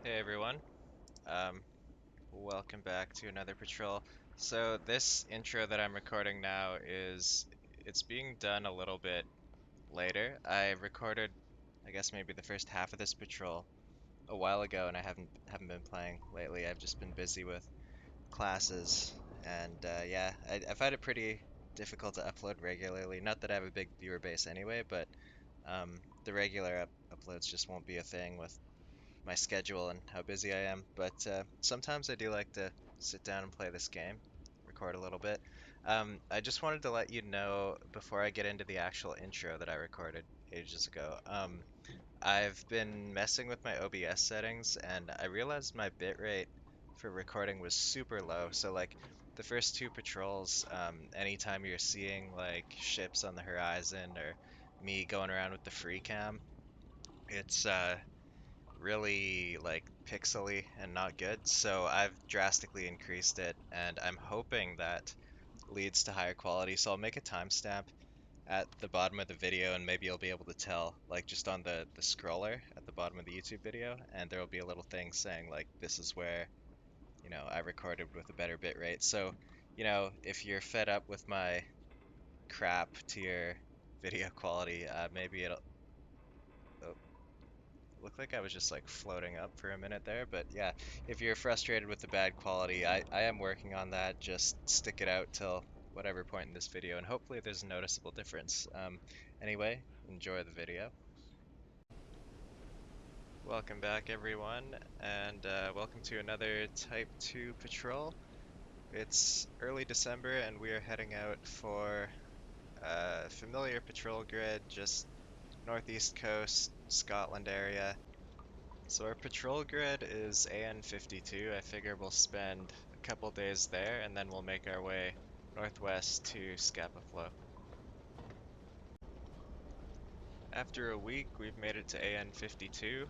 Hey everyone, um, welcome back to another patrol. So this intro that I'm recording now it's being done a little bit later. I recorded, I guess maybe the first half of this patrol a while ago, and I haven't been playing lately. I've just been busy with classes, and yeah, I find it pretty difficult to upload regularly. Not that I have a big viewer base anyway, but the regular uploads just won't be a thing with my schedule and how busy I am, but sometimes I do like to sit down and play this game, record a little bit. I just wanted to let you know before I get into the actual intro that I recorded ages ago. I've been messing with my OBS settings and I realized my bitrate for recording was super low. So like the first two patrols, anytime you're seeing like ships on the horizon or me going around with the free cam, it's really like pixely and not good. So I've drastically increased it and I'm hoping that leads to higher quality. So I'll make a timestamp at the bottom of the video and maybe you'll be able to tell like just on the scroller at the bottom of the YouTube video, and there will be a little thing saying like this is where, I recorded with a better bit rate. So, if you're fed up with my crap tier video quality, maybe it'll oh, looked like I was just like floating up for a minute there, but yeah, if you're frustrated with the bad quality, I am working on that. Just stick it out till whatever point in this video, and hopefully there's a noticeable difference. Anyway, enjoy the video. Welcome back, everyone, and welcome to another Type 2 patrol. It's early December, and we are heading out for a familiar patrol grid, just northeast coast, Scotland area. So our patrol grid is AN52. I figure we'll spend a couple days there and then we'll make our way northwest to Scapa Flow. After a week, we've made it to AN52.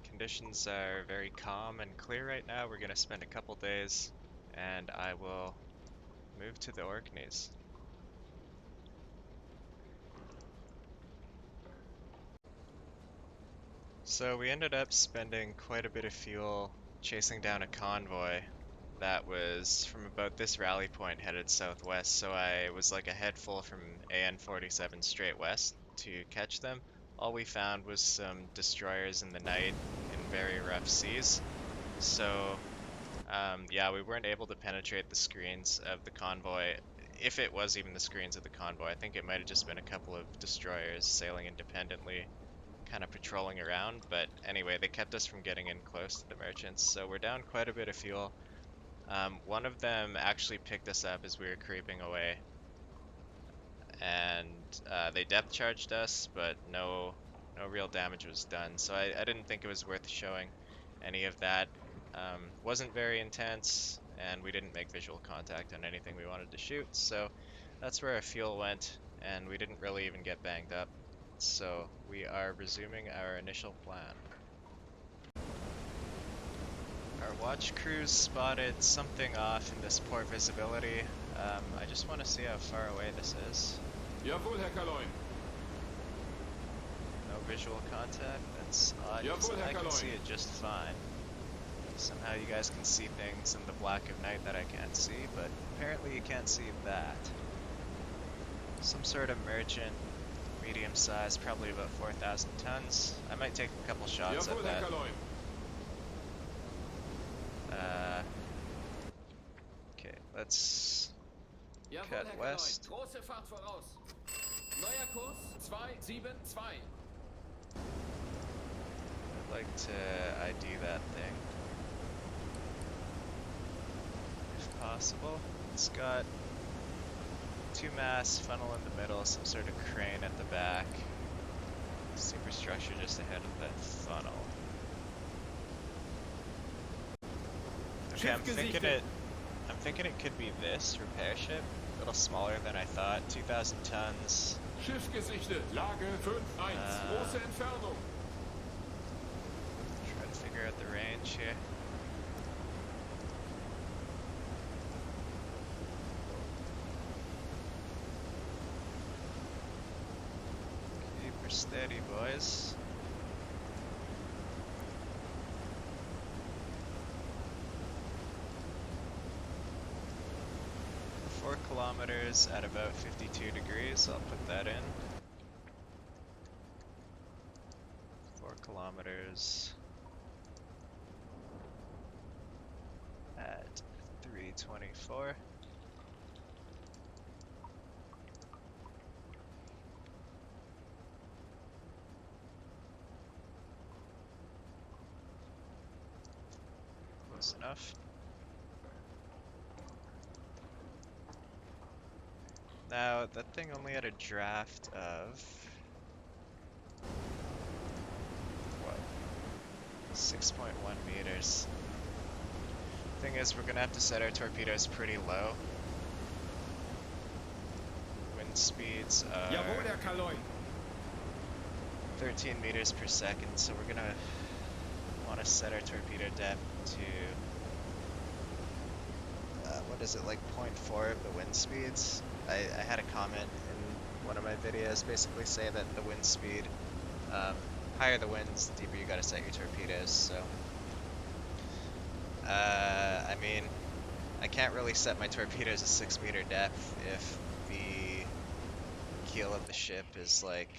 Conditions are very calm and clear right now. We're going to spend a couple days and I will move to the Orkneys. So we ended up spending quite a bit of fuel chasing down a convoy that was from about this rally point headed southwest, so I was like a head full from AN 47 straight west to catch them. All we found was some destroyers in the night in very rough seas. So, yeah, we weren't able to penetrate the screens of the convoy, if it was even the screens of the convoy. I think it might have just been a couple of destroyers sailing independently, kind of patrolling around. But anyway, they kept us from getting in close to the merchants, so we're down quite a bit of fuel. One of them actually picked us up as we were creeping away, and they depth charged us, but no real damage was done. So I didn't think it was worth showing any of that. Wasn't very intense, and we didn't make visual contact on anything we wanted to shoot. So that's where our fuel went, and we didn't really even get banged up. So we are resuming our initial plan. Our watch crews spotted something off in this poor visibility. I just want to see how far away this is. Jawohl, Herr Kaloin. No visual contact? That's odd, 'cause Jawohl, Herr I can see Kaloin. it just fine. Somehow you guys can see things in the black of night that I can't see, but apparently you can't see that. Some sort of merchant, medium size, probably about 4,000 tons. I might take a couple shots Jawohl, at Herr that. Kaloin. Okay, let's Jawohl, cut Herr west. Kaloin. Große Fahrt voraus. Neuer Kurs 272. I'd like to ID that thing, if possible. It's got two masts, funnel in the middle, some sort of crane at the back, superstructure just ahead of that funnel. Okay, I'm thinking it could be this repair ship. A little smaller than I thought. 2,000 tons. Schiff gesichtet. Lage 5-1. Große Entfernung. Try to figure out the range here. Keep her steady, boys. 4 kilometers at about 52 degrees. I'll put that in. 4 kilometers at 324. Close enough. Now, that thing only had a draft of, what, 6.1 meters. Thing is, we're gonna have to set our torpedoes pretty low. Wind speeds Jawohl, are Herr Kaloy. 13 meters per second, so we're gonna want to set our torpedo depth to, what is it, like 0.4 of the wind speeds? I had a comment in one of my videos basically say that the wind speed, higher the winds, the deeper you gotta set your torpedoes, so. I mean, I can't really set my torpedoes at 6 meter depth if the keel of the ship is like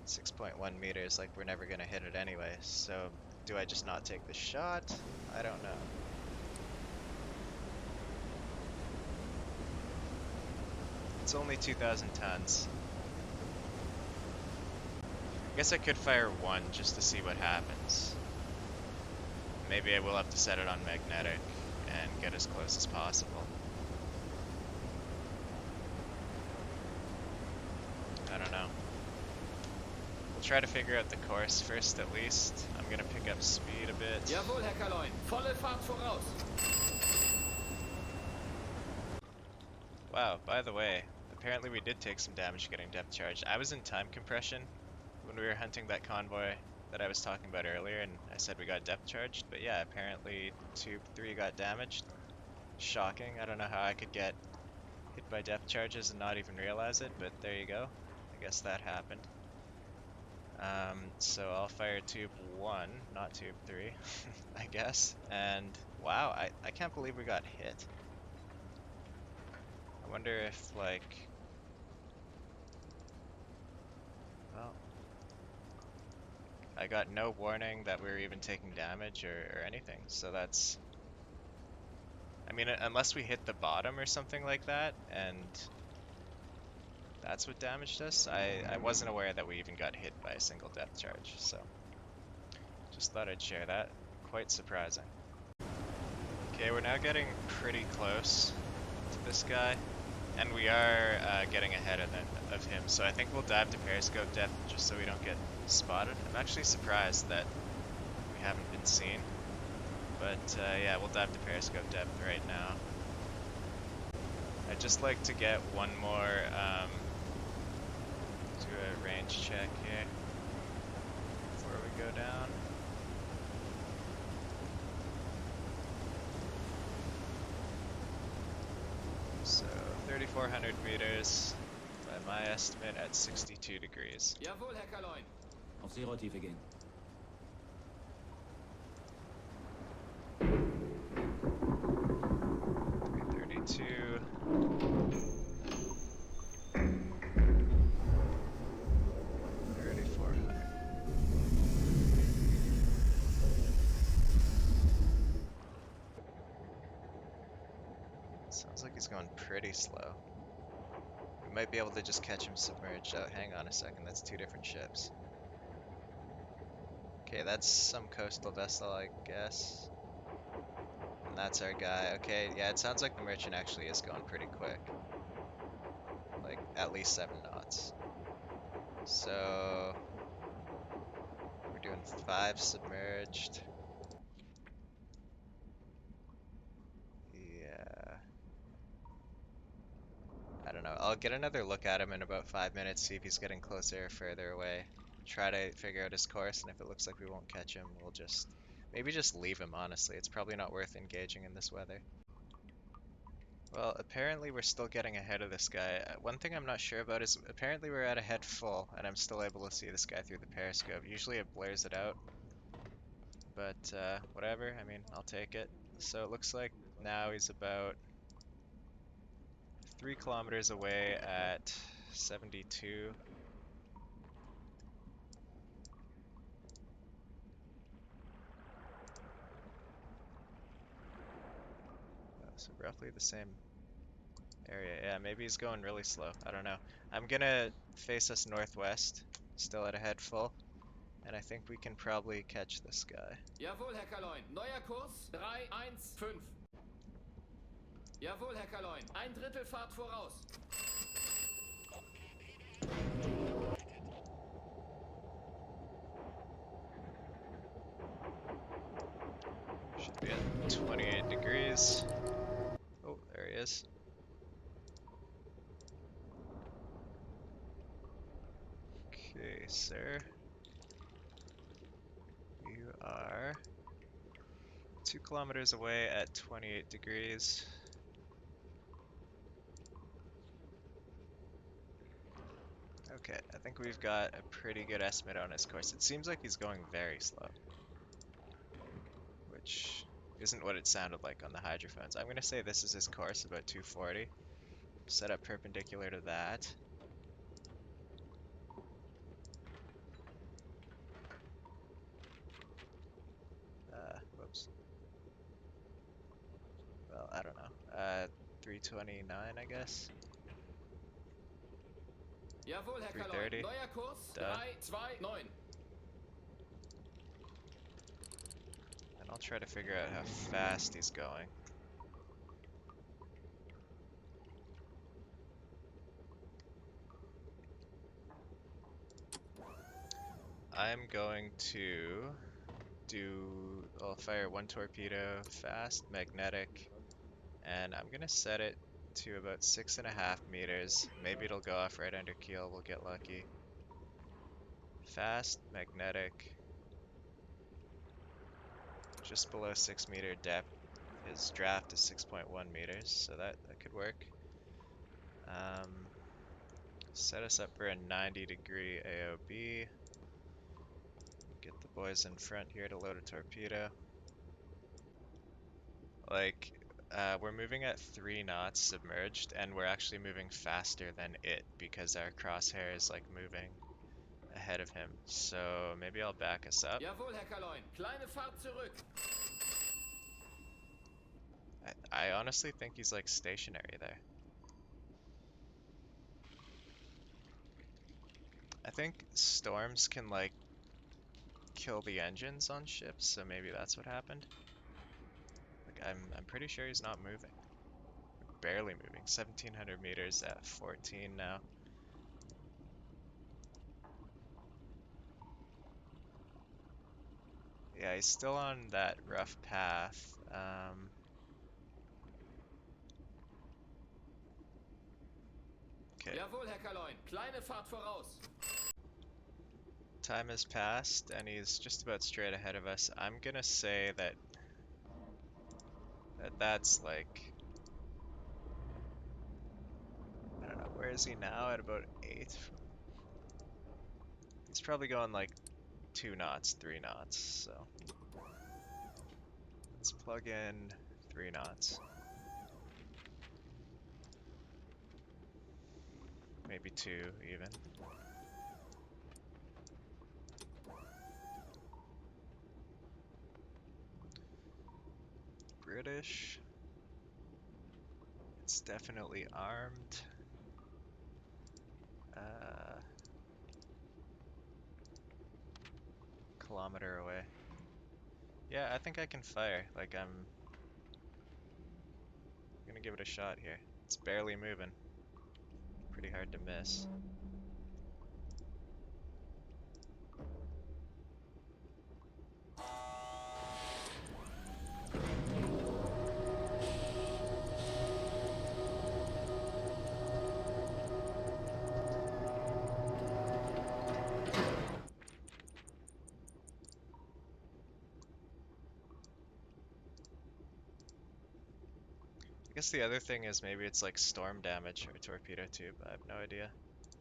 6.1 meters, like we're never gonna hit it anyway, so do I just not take the shot? I don't know. It's only 2,000 tons. I guess I could fire one just to see what happens. Maybe I will have to set it on magnetic and get as close as possible. I don't know. We'll try to figure out the course first at least. I'm gonna pick up speed a bit. Jawohl, Herr Kaloy. Volle Fahrt voraus. Wow, by the way, apparently we did take some damage getting depth charged. I was in time compression when we were hunting that convoy that I was talking about earlier, and I said we got depth charged, but yeah, apparently Tube 3 got damaged. Shocking. I don't know how I could get hit by depth charges and not even realize it, but there you go. I guess that happened. So I'll fire Tube 1, not Tube 3, I guess. And wow, I can't believe we got hit. I wonder if, like, well, I got no warning that we were even taking damage or anything, so that's, I mean, unless we hit the bottom or something like that, and that's what damaged us, I wasn't aware that we even got hit by a single depth charge, so just thought I'd share that. Quite surprising. Okay, we're now getting pretty close to this guy, and we are getting ahead of him, so I think we'll dive to periscope depth just so we don't get spotted. I'm actually surprised that we haven't been seen, but yeah, we'll dive to periscope depth right now. I'd just like to get one more, do a range check here before we go down. So 3,400 meters by my estimate at 62 degrees. Jawohl, Herr Kaloy. Auf Seerotiefe gehen. Sounds like he's going pretty slow. We might be able to just catch him submerged. Oh, hang on a second, that's two different ships. Okay, that's some coastal vessel, I guess. And that's our guy. Okay, yeah, it sounds like the merchant actually is going pretty quick. Like, at least 7 knots. So, we're doing 5 submerged. Yeah. I don't know. I'll get another look at him in about 5 minutes, see if he's getting closer or further away. Try to figure out his course, and if it looks like we won't catch him, we'll just maybe just leave him, honestly. It's probably not worth engaging in this weather. Well, apparently we're still getting ahead of this guy. One thing I'm not sure about is apparently we're at a head full, and I'm still able to see this guy through the periscope. Usually it blurs it out, but whatever. I mean, I'll take it. So it looks like now he's about 3 kilometers away at 72. So roughly the same area. Yeah, maybe he's going really slow. I don't know. I'm gonna face us northwest, still at a head full, and I think we can probably catch this guy. Jawohl, Herr Kaloin. Neuer Kurs 315. Jawohl, Herr Kaloin. Ein Drittel Fahrt voraus. Should be at 28 degrees. Oh, there he is. Okay, sir. You are 2 kilometers away at 28 degrees. Okay, I think we've got a pretty good estimate on his course. It seems like he's going very slow, which isn't what it sounded like on the hydrophones. I'm gonna say this is his course, about 240. Set up perpendicular to that. Whoops. Well, I don't know. 329, I guess. Jawohl, Herr Kaloin. 330. Neuer Kurs Duh. 329. And I'll try to figure out how fast he's going. I'm going to I'll fire 1 torpedo, fast, magnetic, and I'm gonna set it to about 6.5 meters. Maybe it'll go off right under keel, we'll get lucky. Fast, magnetic, just below 6 meter depth. His draft is 6.1 meters, so that could work. Set us up for a 90-degree AOB. Get the boys in front here to load a torpedo. Like, we're moving at 3 knots submerged, and we're actually moving faster than it because our crosshair is like moving ahead of him. So maybe I'll back us up. Jawohl, Herr Kaloin. Kleine Fahrt zurück. I honestly think he's like stationary there. I think storms can like kill the engines on ships, so maybe that's what happened. Like I'm pretty sure he's not moving. Barely moving. 1700 meters at 14 now. Yeah, he's still on that rough path. Okay, Jawohl, Herr Kaloin. Kleine Fahrt voraus. time has passed and he's just about straight ahead of us. I'm gonna say that's like, I don't know, where is he now? At about 8? He's probably going like 2 knots, 3 knots, so let's plug in 3 knots. Maybe 2 even. British. It's definitely armed. Kilometer away. Yeah, I think I can fire. Like, I'm gonna give it a shot here. It's barely moving. Pretty hard to miss. I guess the other thing is maybe it's like storm damage or torpedo tube. I have no idea.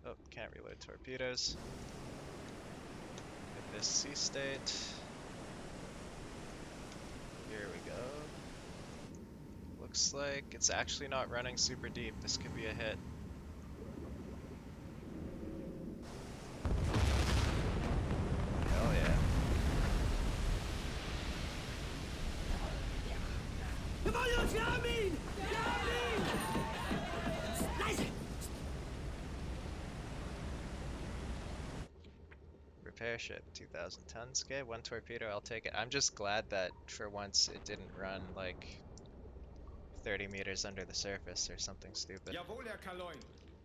Oh, can't reload torpedoes. Hit this sea state. Here we go. looks like it's actually not running super deep. This could be a hit. Hell yeah. Repair ship, 2,000 tons. Okay, one torpedo, I'll take it. I'm just glad that for once it didn't run like 30 meters under the surface or something stupid. Jawohl, Herr Kaloin.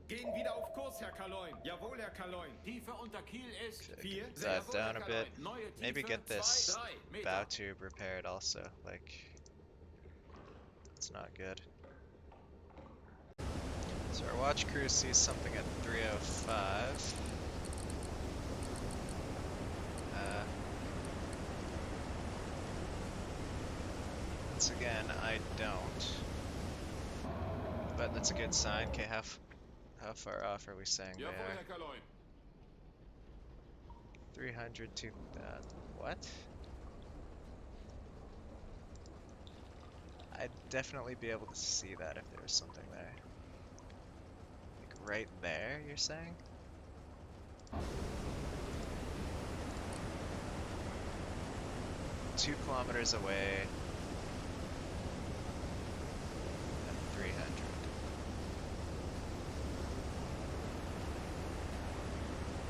Gehen wieder auf Kurs, Herr Kaloin. Jawohl, Herr Kaloin. Tiefe unter Kiel ist Okay, 4. dive Jawohl, Herr down a bit. Kaloin. Neue Maybe Tiefe get 2, this 3 bow Meter. tube repaired also. Like, it's not good. So our watch crew sees something at 3:05. Once again, I don't. But that's a good sign. Okay, how far off are we saying they Jawohl, are? Herr Kaloin. 300 to what? I'd definitely be able to see that if there was something there. Like right there, you're saying? $2 kilometers away at 300.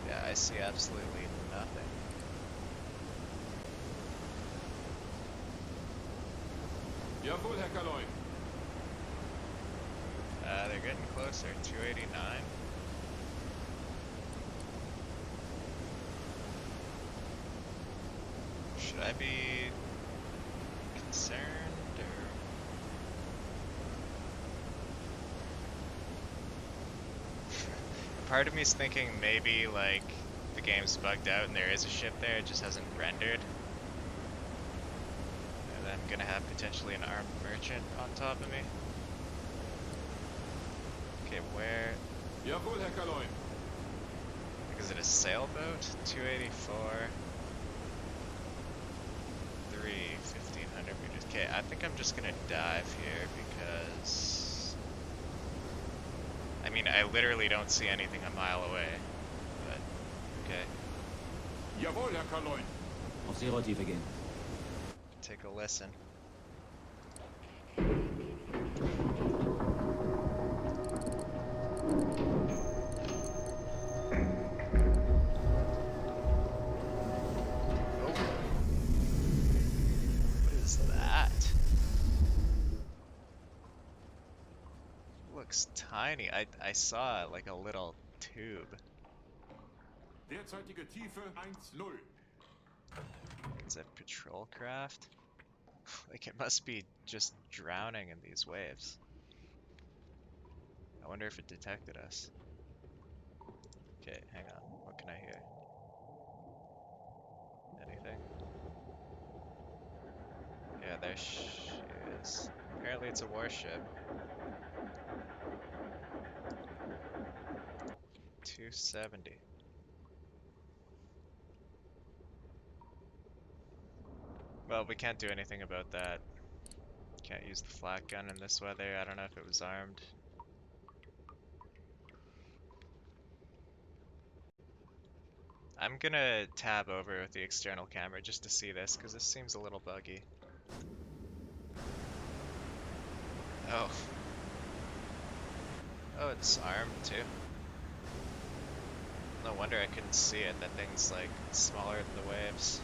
Yeah, I see absolutely nothing. Jawohl, Herr Kaloin. They're getting closer. 289. Should I be concerned or? Part of me is thinking maybe like the game's bugged out and there is a ship there, it just hasn't rendered. And I'm gonna have potentially an armed merchant on top of me. Okay, where? Jawohl, Herr Kaloin. Like, is it a sailboat? 284. 1,500 meters. Okay, I think I'm just gonna dive here because I mean I literally don't see anything a mile away. But okay, Jawohl, Herr Kaloin. Auf Seerotiefe gehen. take a listen. Oh, what is that? Looks tiny. I saw like a little tube. Derzeitige Tiefe 1,0. It's a patrol craft. Like it must be just drowning in these waves. I wonder if it detected us. Okay, hang on. What can I hear? Anything? Yeah, there she is. Apparently it's a warship. 270. Well, we can't do anything about that. Can't use the flak gun in this weather. I don't know if it was armed. I'm gonna tab over with the external camera just to see this, because this seems a little buggy. Oh. Oh, it's armed too. No wonder I couldn't see it. That thing's like smaller than the waves.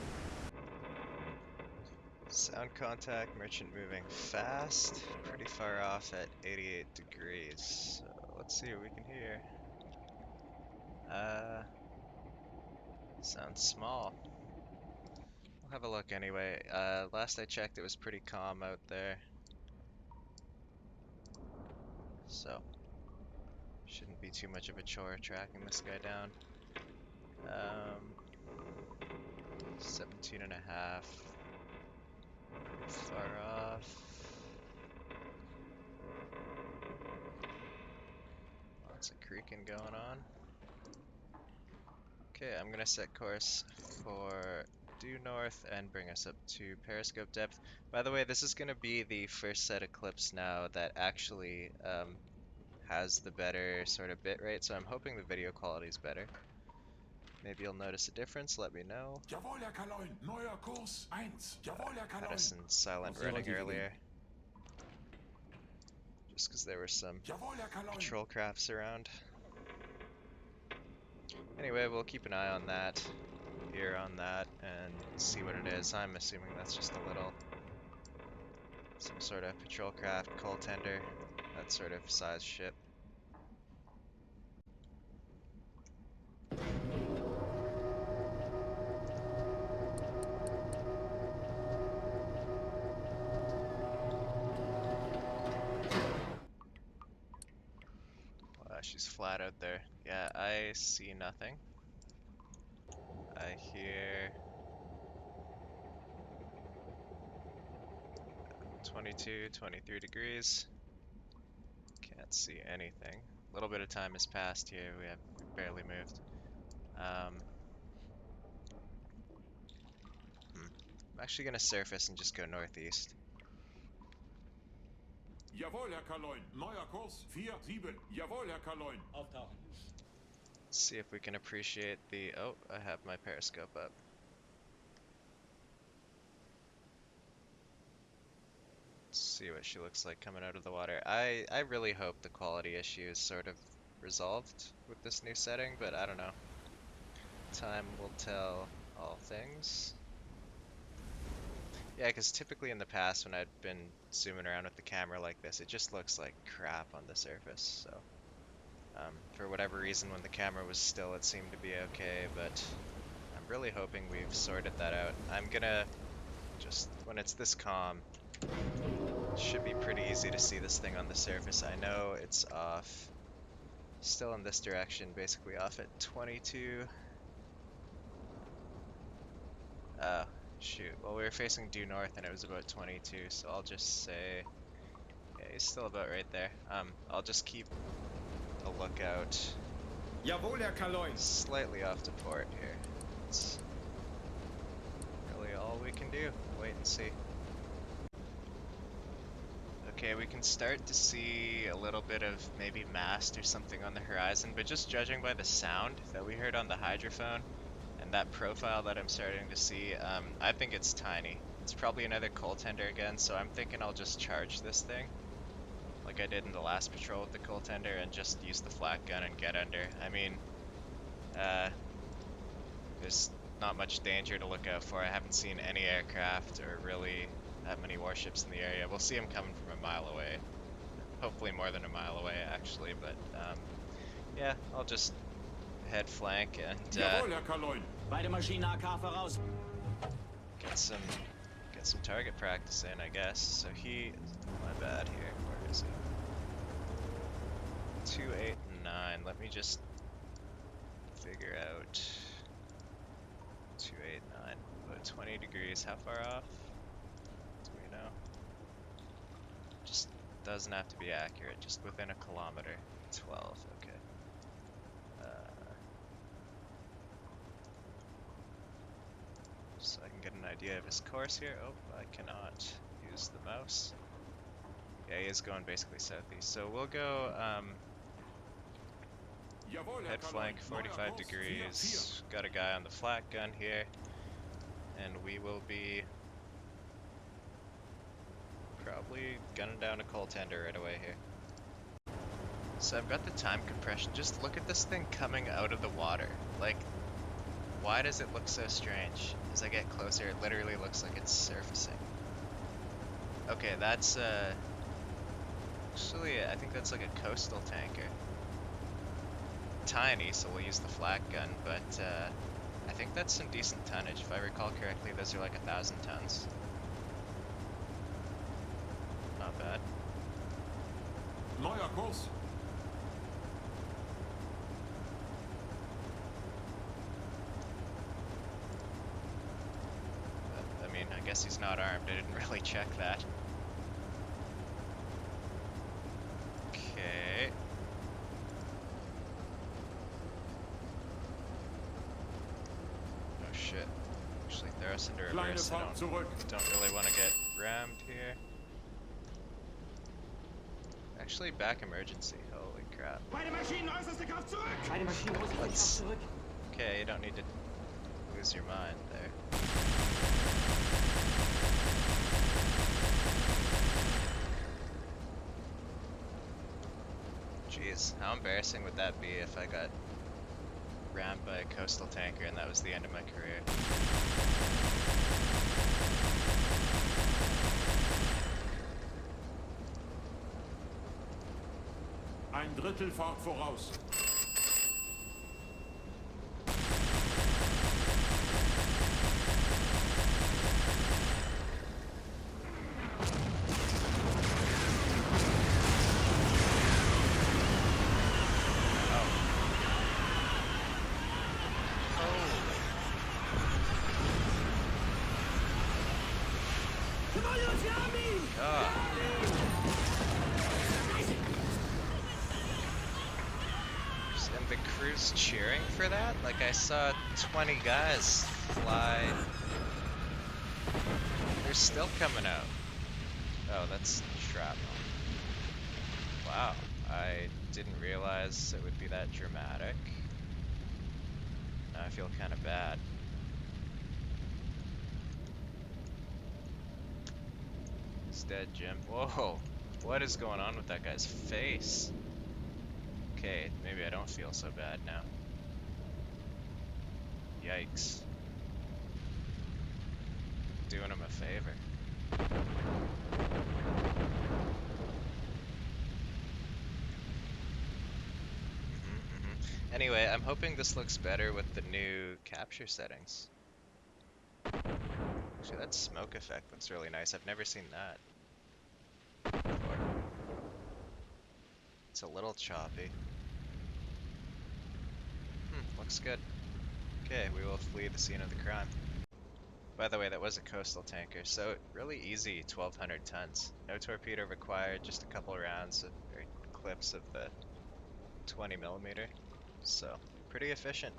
Sound contact, merchant moving fast, pretty far off at 88 degrees. So let's see what we can hear. Sounds small. We'll have a look anyway. Last I checked, it was pretty calm out there. So, shouldn't be too much of a chore tracking this guy down. 17 and a half. Far off. Lots of creaking going on. Okay, I'm gonna set course for due north and bring us up to periscope depth. By the way, this is going to be the first set of clips now that actually has the better sort of bit rate, so I'm hoping the video quality is better. Maybe you'll notice a difference, let me know. Jawohl, Herr Kaloin. Neuer Kurs 1. Jawohl, Herr Had Kaloin. us in silent running earlier, just because there were some Jawohl, Herr Kaloin. patrol crafts around. Anyway, we'll keep an eye on that, ear on that, and see what it is. I'm assuming that's just a little, some sort of patrol craft, coal tender, that sort of size ship. Wow, she's flat out there. Yeah, I see nothing. I hear 22, 23 degrees. Can't see anything. A little bit of time has passed here. We've barely moved. I'm actually gonna surface and just go northeast. Jawohl, Herr Kaloin. Neuer Kurs 4-7. Jawohl, Herr Kaloin. Auftauchen. See if we can appreciate the... Oh, I have my periscope up. Let's see what she looks like coming out of the water. I really hope the quality issue is sort of resolved with this new setting, but I don't know. Time will tell all things. Yeah, because typically in the past when I'd been zooming around with the camera like this, it just looks like crap on the surface, so... for whatever reason, when the camera was still, it seemed to be okay, but I'm really hoping we've sorted that out. I'm gonna just, when it's this calm, it should be pretty easy to see this thing on the surface. I know it's off, still in this direction, basically off at 22. Oh, shoot. Well, we were facing due north and it was about 22, so I'll just say, yeah, he's still about right there. I'll just keep a lookout. Jawohl, Herr Kaloin. Slightly off to port here. It's really all we can do. Wait and see. Okay, we can start to see a little bit of maybe mast or something on the horizon, but just judging by the sound that we heard on the hydrophone and that profile that I'm starting to see, I think it's tiny. It's probably another coal tender again, so I'm thinking I'll just charge this thing like I did in the last patrol with the coal tender and just use the flak gun and get under. I mean, there's not much danger to look out for. I haven't seen any aircraft or really that many warships in the area. We'll see them coming from a mile away. Hopefully more than a mile away, actually, but yeah, I'll just head flank and Jawohl, Herr Kaloin. Beide Maschinen AK voraus. get some target practice in, I guess. So he, my bad here. Where is he? 2, 8, and 9. Let me just figure out 2, 8, 9. About 20 degrees. How far off? Do we know? Just doesn't have to be accurate. Just within a kilometer. 12. Okay. So I can get an idea of his course here. Oh, I cannot use the mouse. Yeah, he is going basically southeast. So we'll go Jawohl, Herr head Kaloin. flank Neuer 45 Kurs degrees. Got a guy on the flak gun here. And we will be probably gunning down a coal tender right away here. So I've got the time compression. Just look at this thing coming out of the water. Like, why does it look so strange? As I get closer, it literally looks like it's surfacing. Okay, that's actually, I think that's like a coastal tanker. Tiny, so we'll use the flak gun, but I think that's some decent tonnage. If I recall correctly, those are like 1,000 tons. Not bad. Neuer Kurs. I mean, I guess he's not armed. I didn't really check that. Okay. Oh shit. Actually, there are Kleine reverse. I Fahrt zurück. don't really want to get rammed here. Actually, back emergency. Holy crap. Beide Maschinen äußerste Kraft zurück! Beide Maschinen äußerste Kraft Let's... zurück! Okay, you don't need to lose your mind there. Jeez, how embarrassing would that be if I got rammed by a coastal tanker and that was the end of my career? Ein Drittel Fahrt voraus. And the crew's cheering for that? Like, I saw 20 guys fly. They're still coming out. Oh, that's shrapnel. Wow, I didn't realize it would be that dramatic. Now I feel kind of bad. He's dead, Jim. Whoa, what is going on with that guy's face? Okay, maybe I don't feel so bad now. Yikes. Doing him a favor. Anyway, I'm hoping this looks better with the new capture settings. Actually, that smoke effect looks really nice. I've never seen that before. It's a little choppy. Looks good. Okay, we will flee the scene of the crime. By the way, that was a coastal tanker, so really easy 1200 tons. No torpedo required, just a couple rounds of, or clips of the 20mm. So, pretty efficient.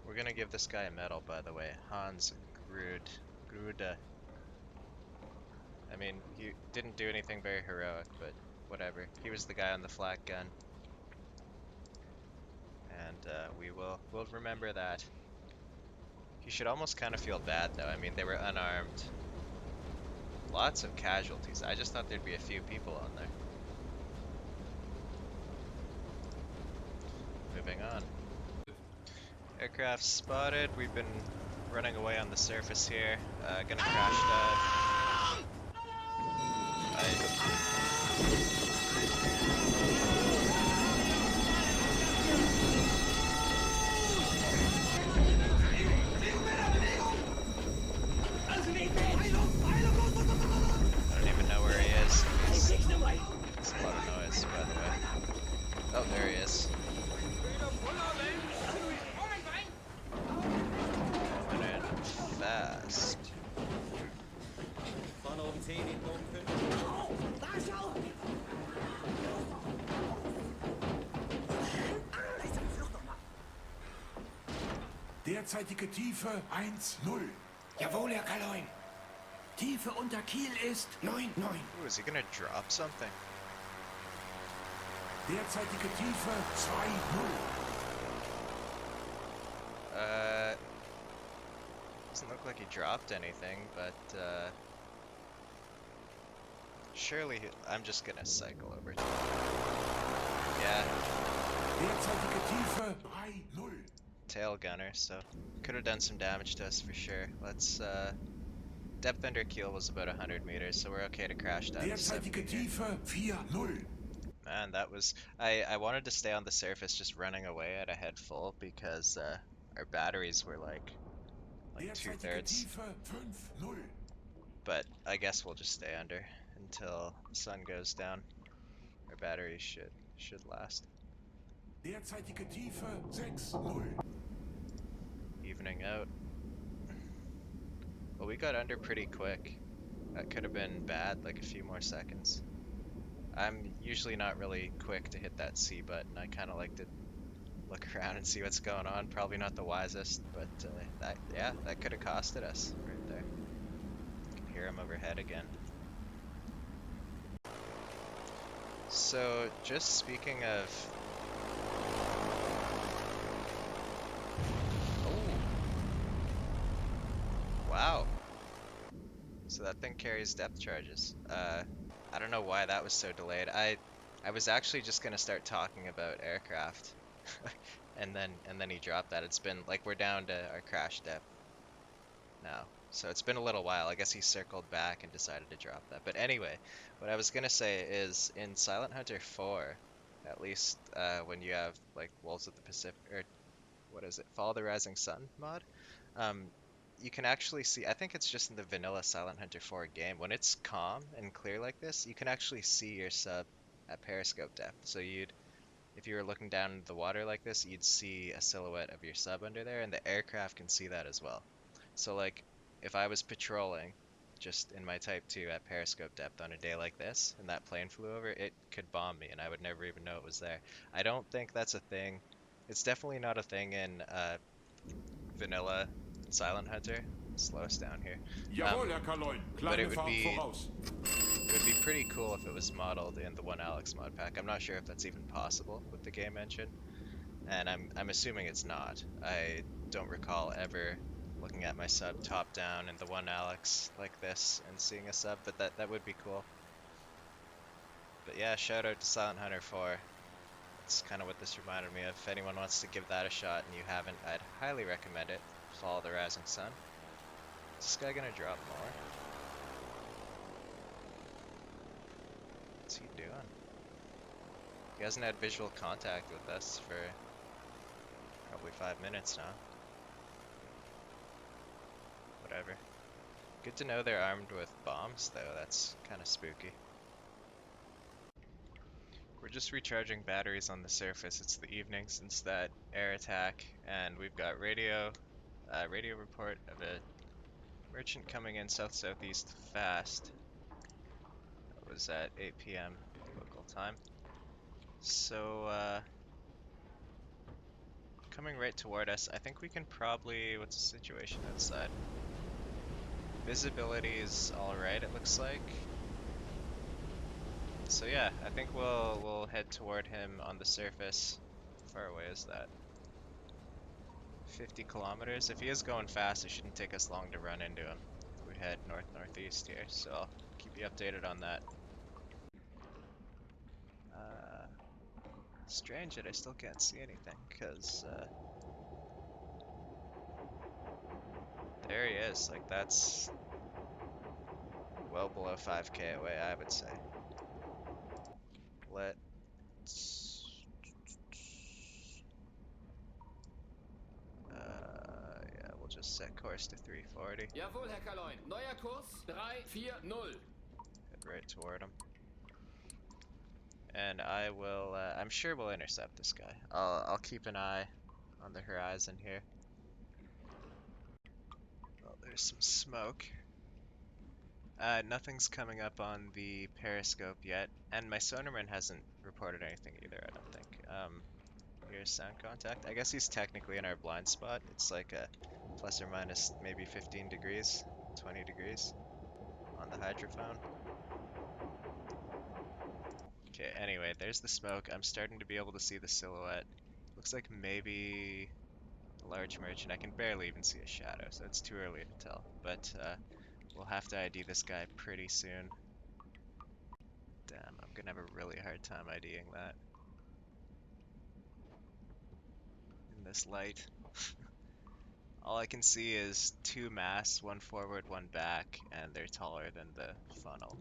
We're gonna give this guy a medal, by the way. Hans Grude. I mean, he didn't do anything very heroic, but whatever. He was the guy on the Flak Gun. And we'll remember that. He should almost kind of feel bad, though. I mean, they were unarmed. Lots of casualties. I just thought there'd be a few people on there. Moving on. Aircraft spotted. We've been running away on the surface here. Gonna crash dive. I don't even know where he is. It's a lot of noise, by the way. Oh, there he is. Coming in fast. Derzeitige Tiefe 1,0. Jawohl, Herr Kaloin. Tiefe unter Kiel ist 9,9. Ooh, is he gonna drop something? Derzeitige Tiefe 2,0. Doesn't look like he dropped anything, but surely I'm just gonna cycle over to him. Yeah. Derzeitige Tiefe 3,0. Tail gunner, so could have done some damage to us for sure. Let's depth under keel was about 100 meters, so we're okay to crash dive. Derzeitige Tiefe 4,0. Man, that was I wanted to stay on the surface just running away at a head full because our batteries were like Derzeitige 2/3. Tiefe 5,0. But I guess we'll just stay under until the sun goes down. Our batteries should last. Derzeitige Tiefe 6,0. Evening out. Well, we got under pretty quick. That could have been bad, like a few more seconds. I'm usually not really quick to hit that C button. I kind of like look around and see what's going on. Probably not the wisest, but that yeah, that could have costed us right there. Can hear him overhead again. So just speaking of, oh wow, so that thing carries depth charges. I don't know why that was so delayed. I was actually just gonna start talking about aircraft, and then he dropped that. It's been like we're down to our crash depth now. So it's been a little while. I guess he circled back and decided to drop that. But anyway, what I was gonna say is in Silent Hunter 4, at least when you have like Wolves of the Pacific, or what is it, Fall of the Rising Sun mod, um, you can actually see, I think it's just in the vanilla Silent Hunter 4 game, when it's calm and clear like this, you can actually see your sub at periscope depth. So if you were looking down into the water like this, you'd see a silhouette of your sub under there, and the aircraft can see that as well. So like, if I was patrolling just in my Type 2 at periscope depth on a day like this, and that plane flew over, it could bomb me, and I would never even know it was there. I don't think that's a thing. It's definitely not a thing in vanilla Silent Hunter. Slow us down here. Jawohl, Herr Kaloin. But Kleine Fahrt voraus. it would be pretty cool if it was modeled in the Onealex mod pack. I'm not sure if that's even possible with the game engine, and I'm assuming it's not. I don't recall ever looking at my sub top down in the Onealex like this and seeing a sub, but that would be cool. But yeah, shout out to Silent Hunter 4. That's kind of what this reminded me of. If anyone wants to give that a shot and you haven't, I'd highly recommend it. Follow the Rising Sun. Is this guy gonna drop more? What's he doing? He hasn't had visual contact with us for probably 5 minutes now. Whatever. Good to know they're armed with bombs, though. That's kind of spooky. We're just recharging batteries on the surface. It's the evening since that air attack, and we've got radio report of a merchant coming in south-southeast fast. That was at 8 p.m. local time. So, coming right toward us. I think we can probably... What's the situation outside? Visibility is alright, it looks like. So yeah, I think we'll head toward him on the surface. How far away is that? 50 kilometers. If he is going fast, it shouldn't take us long to run into him. We head north-northeast here, so I'll keep you updated on that. Strange that I still can't see anything, because there he is. Like, that's well below 5k away, I would say. Let's... yeah, we'll just set course to 340. Jawohl, Herr Kaloin. Neuer Kurs 340. Head right toward him. And I will, I'm sure we'll intercept this guy. I'll keep an eye on the horizon here. Oh, there's some smoke. Nothing's coming up on the periscope yet, and my sonarman hasn't reported anything either, I don't think. Here's sound contact. I guess he's technically in our blind spot. It's like a plus or minus maybe 15 degrees, 20 degrees on the hydrophone. Okay, anyway, there's the smoke. I'm starting to be able to see the silhouette. Looks like maybe a large merchant. I can barely even see a shadow, so it's too early to tell. But we'll have to ID this guy pretty soon. Damn, I'm gonna have a really hard time IDing that in this light. All I can see is two masts, one forward, one back, and they're taller than the funnel.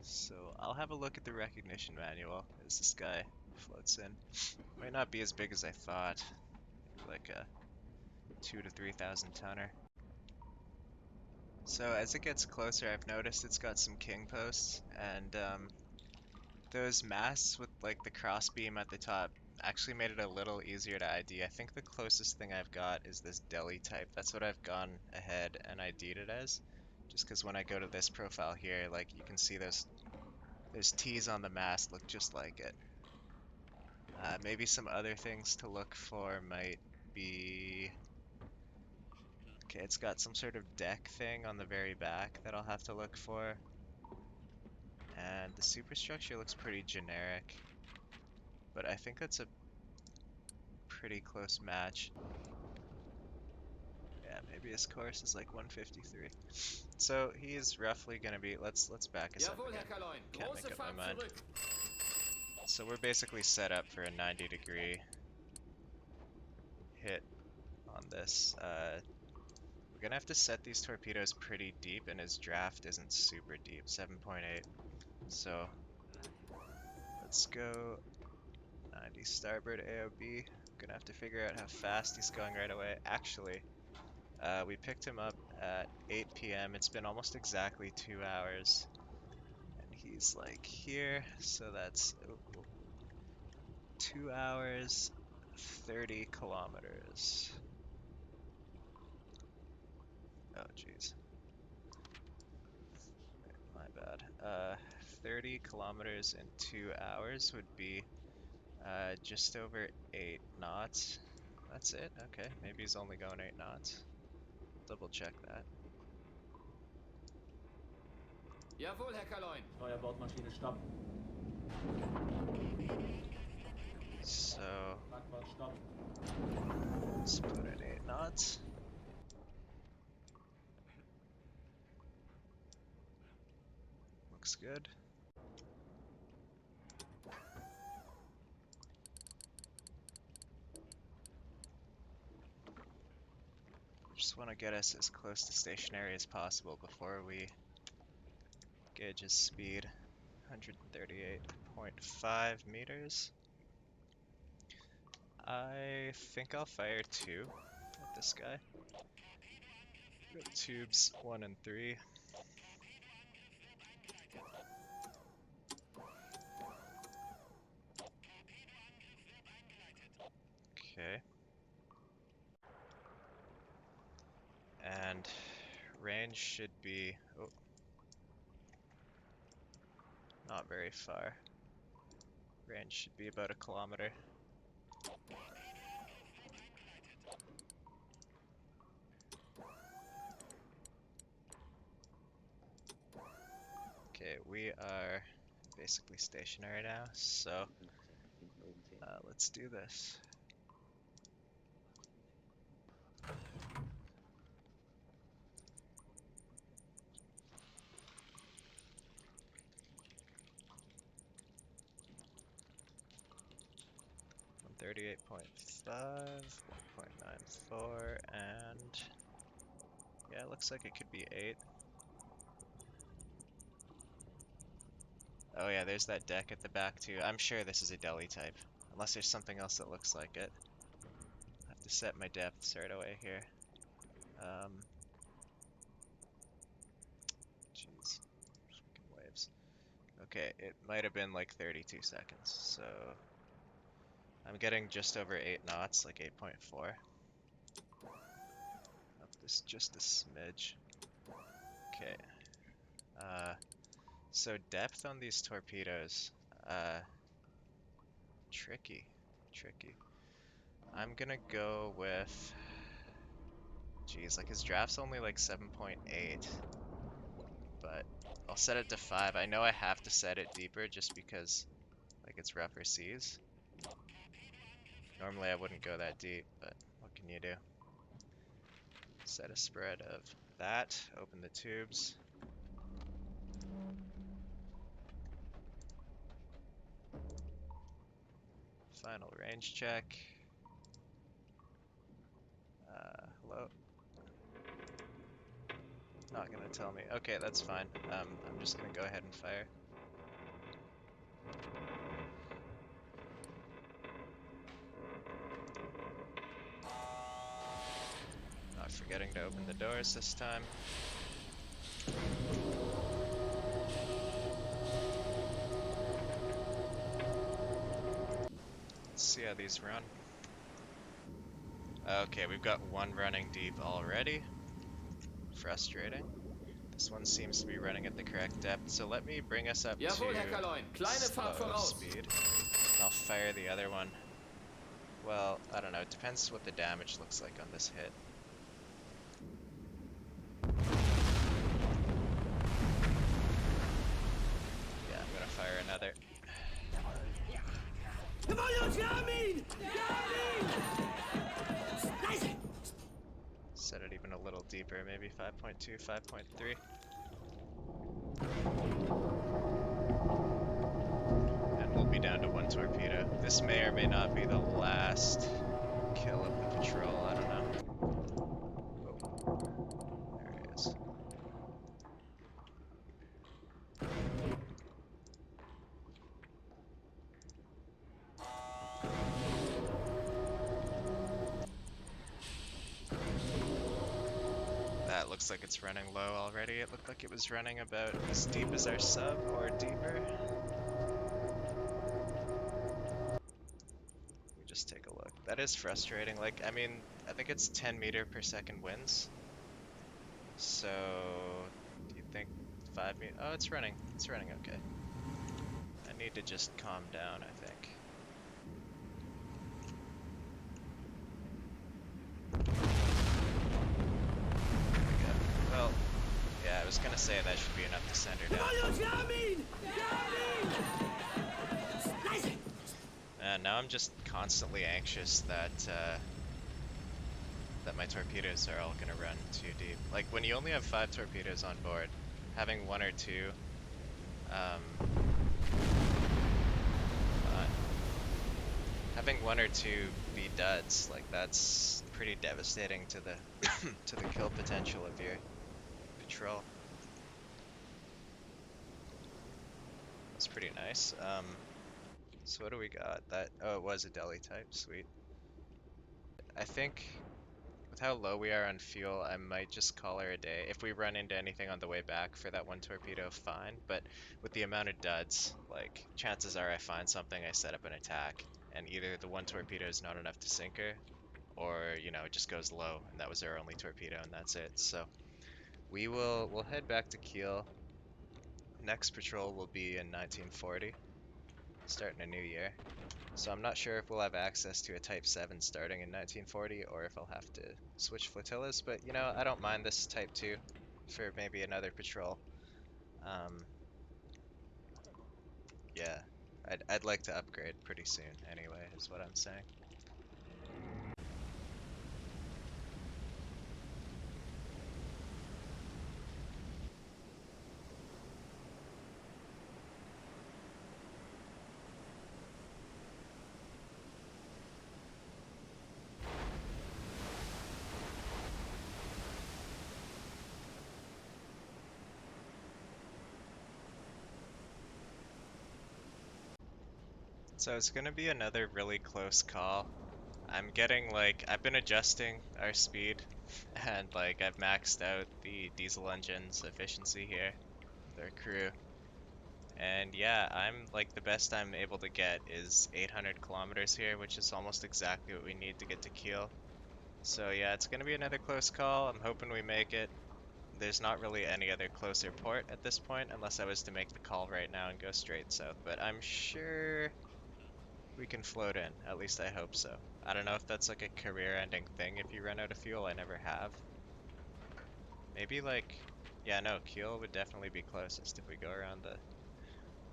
So I'll have a look at the recognition manual as this guy floats in. Might not be as big as I thought. Maybe like a 2 to 3,000 tonner. So as it gets closer, I've noticed it's got some king posts, and those masts with like the crossbeam at the top actually made it a little easier to ID. I think the closest thing I've got is this deli type. That's what I've gone ahead and ID'd it as. Just because when I go to this profile here, like you can see those T's on the mast look just like it. Maybe some other things to look for might be... Okay, it's got some sort of deck thing on the very back that I'll have to look for. And the superstructure looks pretty generic, but I think that's a pretty close match. Yeah, maybe his course is like 153. So he's roughly gonna be, let's back us up Jawohl, again. Herr Kaloin. Can't Große make up my Fahrt mind. zurück. So we're basically set up for a 90-degree hit on this. We're gonna have to set these torpedoes pretty deep, and his draft isn't super deep, 7.8. So let's go 90 starboard AOB. Gonna have to figure out how fast he's going right away. Actually, we picked him up at 8 p.m. It's been almost exactly 2 hours. And he's like here, so that's 2 hours, 30 kilometers. Oh, jeez. My bad. 30 kilometers in 2 hours would be just over 8 knots. That's it? Okay, maybe he's only going 8 knots. Double check that. Jawohl, Herr Kaloin. Steuerbordmaschine stopp. So, Backbord stopp. let's put in 8 knots. Looks good. Just want to get us as close to stationary as possible before we gauge his speed. 138.5 meters. I think I'll fire 2 at this guy. Go to tubes 1 and 3. Okay. And range should be, oh, not very far. Range should be about 1 kilometer. Okay, we are basically stationary now, so let's do this. One 38.5, 1.94, and yeah, it looks like it could be 8. Oh yeah, there's that deck at the back too. I'm sure this is a deli type, unless there's something else that looks like it. I have to set my depths right away here. Jeez, fucking waves. Okay, it might have been like 32 seconds, so I'm getting just over 8 knots, like 8.4. Up this just a smidge. Okay. So depth on these torpedoes, tricky, tricky. I'm gonna go with, geez, like his draft's only like 7.8, but I'll set it to 5. I know I have to set it deeper just because like it's rougher seas. Normally I wouldn't go that deep, but what can you do? Set a spread of that, open the tubes. Final range check. Hello? Not gonna tell me. Okay, that's fine. I'm just gonna go ahead and fire. Not forgetting to open the doors this time. Let's see how these run. Okay, we've got one running deep already. Frustrating. This one seems to be running at the correct depth, so let me bring us up Jawohl, Herr to Kaloin. Kleine Fahrt slow voraus. speed. I'll fire the other one. Well, I don't know. It depends what the damage looks like on this hit. Yeah, I'm gonna fire another. Set it even a little deeper, maybe 5.2, 5.3. And we'll be down to one torpedo. This may or may not be the last kill of the patrol, I don't know. Oh, there he is. That looks like it's running low already. It looked like it was running about as deep as our sub or deeper. Let me just take a look. That is frustrating. Like, I mean, I think it's 10 meter per second winds. So, do you think 5 meter? Oh, it's running. It's running okay. I need to just calm down, I think. Well, yeah, I was gonna say that should be enough to send her down. And now I'm just constantly anxious that that my torpedoes are all gonna run too deep. Like when you only have 5 torpedoes on board, having 1 or 2, um, having 1 or 2 be duds, like that's pretty devastating to the to the kill potential of your patrol. That's pretty nice. So what do we got? That, oh, it was a deli type, sweet. I think with how low we are on fuel, I might just call her a day. If we run into anything on the way back for that 1 torpedo, fine. But with the amount of duds, like, chances are I find something, I set up an attack, and either the 1 torpedo is not enough to sink her, or, you know, it just goes low, and that was our only torpedo, and that's it. So we'll head back to Kiel. Next patrol will be in 1940, starting a new year. So I'm not sure if we'll have access to a Type 7 starting in 1940 or if I'll have to switch flotillas, but you know, I don't mind this Type 2 for maybe another patrol. Um, yeah, I'd like to upgrade pretty soon anyway, is what I'm saying. So it's gonna be another really close call. I'm getting like, I've been adjusting our speed and like I've maxed out the diesel engine's efficiency here with our crew. And yeah, I'm like the best I'm able to get is 800 kilometers here, which is almost exactly what we need to get to Kiel. So yeah, it's gonna be another close call. I'm hoping we make it. There's not really any other closer port at this point, unless I was to make the call right now and go straight south. But I'm sure we can float in. At least I hope so. I don't know if that's like a career-ending thing if you run out of fuel. I never have. Maybe like, yeah, no, Kiel would definitely be closest if we go around the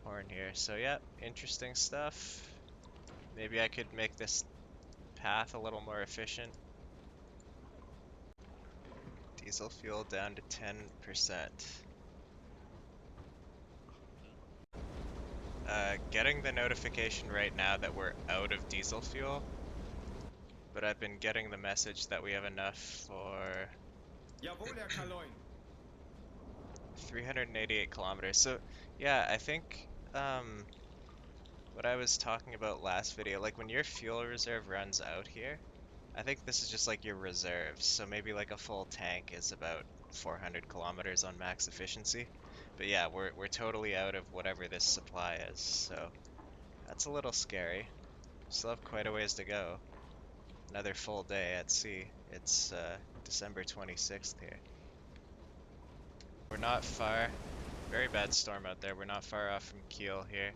horn here. So yeah, interesting stuff. Maybe I could make this path a little more efficient. Diesel fuel down to 10%. Getting the notification right now that we're out of diesel fuel, but I've been getting the message that we have enough for Jawohl, Herr Kaloin. 388 kilometers. So yeah, I think what I was talking about last video, like when your fuel reserve runs out here, I think this is just like your reserves. So maybe like a full tank is about 400 kilometers on max efficiency. But yeah, we're totally out of whatever this supply is. So that's a little scary. Still have quite a ways to go. Another full day at sea. It's December 26th here. We're not far. Very bad storm out there. We're not far off from Kiel here.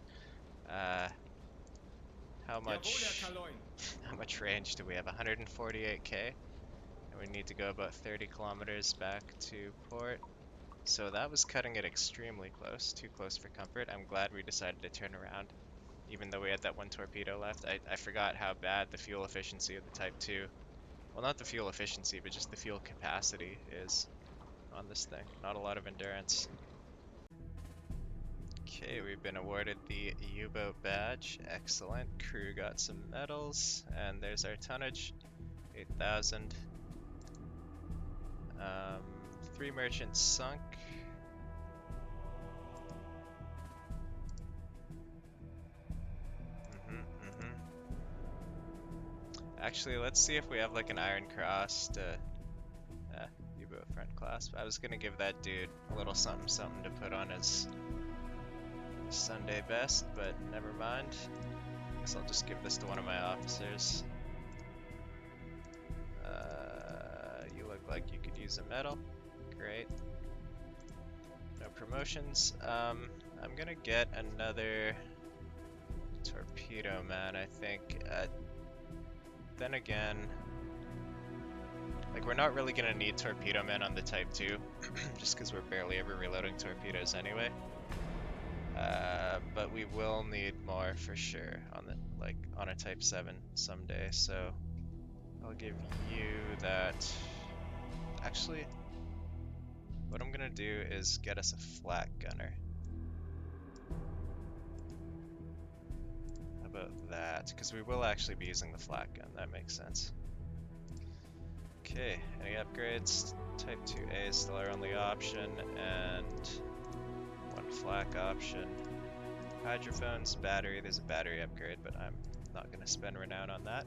Uh, How Jawohl, Herr much Kaloin. how much range do we have? 148k, and we need to go about 30 kilometers back to port. So that was cutting it extremely close, too close for comfort. I'm glad we decided to turn around, even though we had that one torpedo left. I forgot how bad the fuel efficiency of the Type 2, well, not the fuel efficiency, but just the fuel capacity is on this thing. Not a lot of endurance. Okay, we've been awarded the U-boat badge. Excellent. Crew got some medals, and there's our tonnage, 8,000. 3 merchants sunk. Actually, let's see if we have like an Iron Cross to U-boat front clasp. I was gonna give that dude a little something something to put on his Sunday best, but never mind. Guess I'll just give this to one of my officers. You look like you could use a medal. Great. No promotions. I'm gonna get another torpedo man, I think. Then again, like we're not really gonna need torpedo men on the Type 2, just because we're barely ever reloading torpedoes anyway. But we will need more for sure on the on a Type 7 someday. So I'll give you that. Actually, what I'm gonna do is get us a flak gunner. How about that? Because we will actually be using the flak gun. That makes sense. Okay, any upgrades? Type 2A is still our only option, and one flak option. Hydrophones, battery. There's a battery upgrade, but I'm not going to spend renown on that.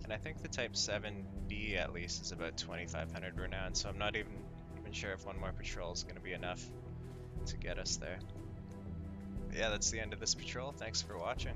And I think the Type 7B at least is about 2,500 renown, so I'm not even sure if one more patrol is going to be enough to get us there. But yeah, that's the end of this patrol. Thanks for watching.